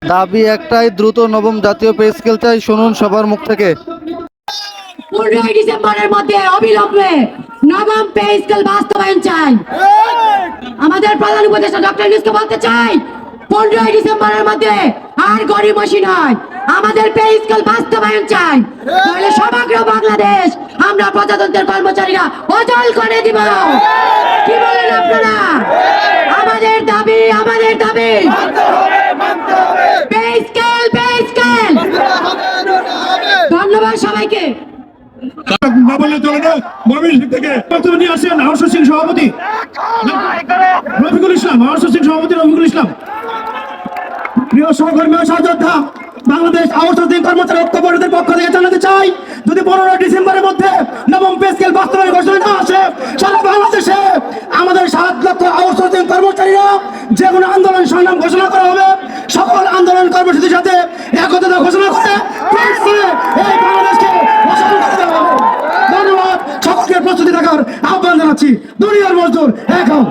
দাবি একটাই, দ্রুত নবম জাতীয় পে স্কেল চাই। শুনুন সবার মুখ থেকে। 15 ডিসেম্বরের মধ্যে অবিলম্বে নবম পে স্কেল বাস্তবায়ন চাই। আমাদের প্রধান উপদেষ্টা ডক্টর ইউনূসকে বলতে চাই, 15 ডিসেম্বরের মধ্যে আর গড়িমসি নয়, আমাদের পে স্কেল বাস্তবায়ন চাই। তাহলে সমগ্র বাংলাদেশ আমরা প্রজাতন্ত্রের কর্মচারীরা অচল করে দিব। কি বলেন আপনারা? আমাদের দাবি পে স্কেল। ধন্যবাদ সবাইকে। না বললে চলে না। ময়মনসিংহ থেকে বক্তব্য নিয়ে আসেন আহসান সিং সভাপতি রফিকুল ইসলাম। আহসান সিং সভাপতি রফিকুল ইসলাম। প্রিয় সহকর্মী ও সহযোদ্ধা, বাংলাদেশ আউটসোর্সিং কর্মচারী ঐক্য পরিষদের পক্ষ থেকে জানাতে চাই, যদি 15 ডিসেম্বরের মধ্যে নবম পে স্কেল বাস্তবায়নের ঘোষণা না আসে, সারা বাংলাদেশে আমাদের 7 লক্ষ আউটসোর্সিং কর্মচারীরা যে কোনো আন্দোলন সংগ্রাম ঘোষণা করা হবে। সকল আন্দোলন কর্মসূচির সাথে একত্রিত ঘোষণা করে এই বাংলাদেশকে অচল করে দেওয়া হবে। ধন্যবাদ। সকলকে প্রস্তুতি থাকার আহ্বান জানাচ্ছি। দুনিয়ার মজদুর এক হও।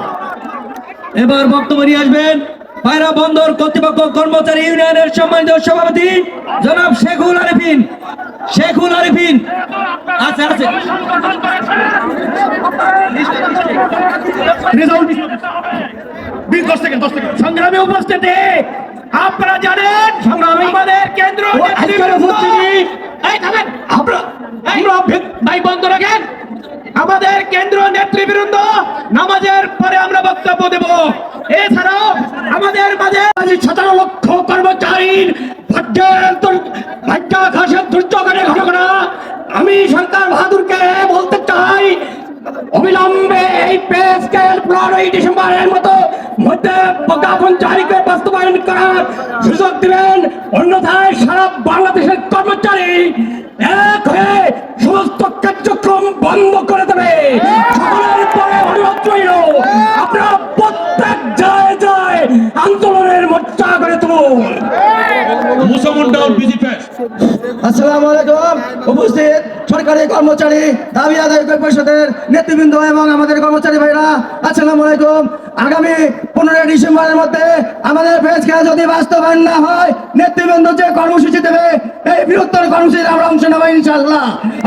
এবার বক্তব্য নিয়ে আসবেন পায়রা বন্দর কর্তৃপক্ষ কর্মচারী ইউনিয়নের সম্মানিত সভাপতি জনাব শেখুল আরিফিন। আছে সংগ্রামী উপস্থিতি, আপনারা জানেন আমাদের কেন্দ্র বন্ধ রাখেন। আমাদের কেন্দ্র নেতৃবৃন্দ নামাজের পরে আমরা বক্তব্য দেব। এছাড়াও আমাদের মাঝে 17 লক্ষ কর্মচারীর ভাগ্যাঘাতের দুর্যোগের ঘটনা। আমি সরকার বাহাদুরকে বলতে চাই, অবিলম্বে এই পে স্কেল 15 ডিসেম্বরের মধ্যে প্রজ্ঞাপন জারি করে বাস্তবায়ন করার সুযোগ দিবেন। অন্যথায় সারা বাংলাদেশের কর্মচারী এক হয়ে সমস্ত কার্যক্রম বন্ধ করে দেবে। সকলের পরে অনুরোধ রইল, আপনারা প্রত্যেক জায়গায় আন্দোলনের মোর্চা করে তুলুন। আসসালামু আলাইকুম। উপস্থিত সরকারি কর্মচারী দাবি আদায় পরিষদের নেতৃবৃন্দ এবং আমাদের কর্মচারী ভাইরা, আসসালামু আলাইকুম। আগামী 15 ডিসেম্বরের মধ্যে আমাদের পে স্কেল যদি বাস্তবায়ন না হয়, নেতৃবৃন্দ যে কর্মসূচি দেবে, এই বৃহত্তর কর্মসূচিতে আমরা অংশ নেব ইনশাআল্লাহ।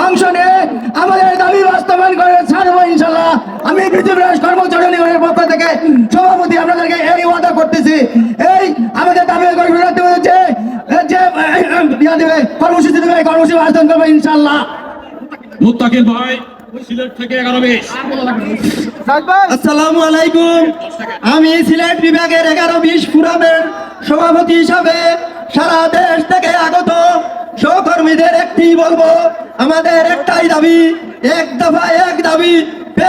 অংশ নিয়ে আমাদের দাবি বাস্তবায়ন করে ছাড়বো ইনশাআল্লাহ। আমি বিজেপি কর্মচারী ইউনিয়নের পক্ষ থেকে সভাপতি আপনাদেরকে এই ওয়াদা করতেছি। এই আমাদের দাবি কর্মসূচি দেবে, কর্মসূচি বাস্তবায়ন করবো ইনশাআল্লাহ। মুত্তাকিল ভাই সিলেট থেকে 11-20। আসসালামু আলাইকুম। আমি সিলেট বিভাগের 11-20 ফোরামের সভাপতি হিসাবে সারা দেশ থেকে আগত সহকর্মীদের একটি বলবো, আমাদের একটাই দাবি, এক দফা এক দাবি, পে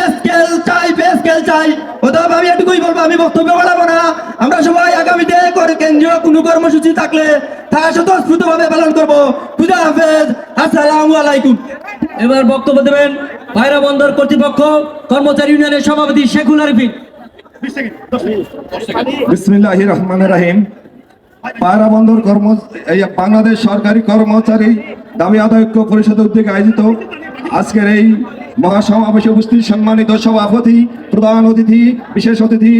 স্কেল চাই। অথবা আমি এটুকুই বলবো, আমি বক্তব্য বাড়াবো না। আমরা সবাই আগামীতে কেন্দ্রীয় কোনো কর্মসূচি থাকলে তা স্বতঃস্ফূর্তভাবে পালন করবো। খুদা হাফেজ। আসসালামু আলাইকুম। এবার বক্তব্য দেবেন পায়রা বন্দর কর্তৃপক্ষ কর্মচারী ইউনিয়নের সভাপতি শেখুল আরিফিন। বিসমিল্লাহির রহমানির রহিম। পায়রা বন্দর বাংলাদেশ সরকারি কর্মচারী দাবি আদায় ঐক্য পরিষদের উদ্যোগে আয়োজিত আজকের এই মহাসমাবেশে উপস্থিত সম্মানিত সভাপতি, প্রধান অতিথি, বিশেষ অতিথি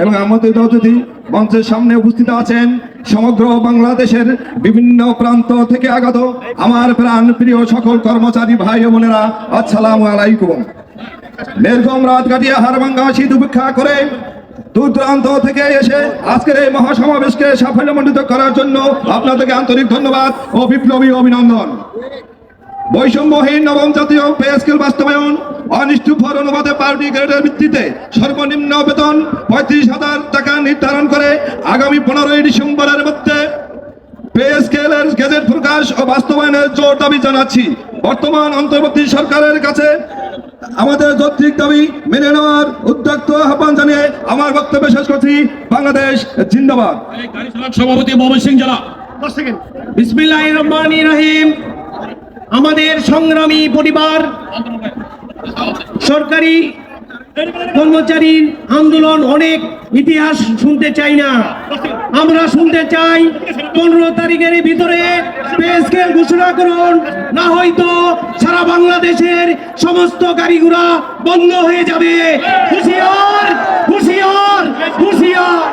এবং আমন্ত্রিত অতিথি, মঞ্চের সামনে উপস্থিত আছেন সমগ্র বাংলাদেশের বিভিন্ন প্রান্ত থেকে আগত আমার প্রাণ প্রিয় সকল কর্মচারী ভাই ও বোনেরা, আসসালামু আলাইকুম। নির্গম রাত কাটিয়ে হাড়ভাঙ্গা শীত উপেক্ষা করে দূর দূরান্ত থেকে এসে আজকের এই মহাসমাবেশকে সাফল্যমণ্ডিত করার জন্য আপনাদেরকে আন্তরিক ধন্যবাদ ও বিপ্লবী অভিনন্দন। বৈষম্যহীন নবম জাতীয় পে স্কেল বাস্তবায়ন, অনিষ্ঠুর অনুপাতে পার্টি গ্রেডের ভিত্তিতে সর্বনিম্ন বেতন 35,000 টাকা নির্ধারণ করে আগামী 15 ডিসেম্বরের মধ্যে পে স্কেলের গেজেট প্রকাশ ও বাস্তবায়নের জোর দাবি জানাচ্ছি। বর্তমান অন্তর্বর্তী সরকারের কাছে আমাদের যৌক্তিক দাবি মেনে নেওয়ার উদ্যোক্ত আহ্বান জানিয়ে আমার বক্তব্য শেষ করছি। বাংলাদেশ জিন্দাবাদ। সভাপতি ময়মনসিংহ জেলা। বিসমিল্লাহির রহমানির রহিম। আমাদের সংগ্রামী পরিবার, সরকারি কর্মচারীর আন্দোলন অনেক ইতিহাস শুনতে চাই না, আমরা শুনতে চাই 15 তারিখের ভিতরে পে স্কেল ঘোষণা করুন, না হয়তো সারা বাংলাদেশের সমস্ত গাড়ি ঘোড়া বন্ধ হয়ে যাবে। হুঁশিয়ার, হুঁশিয়ার, হুঁশিয়ার।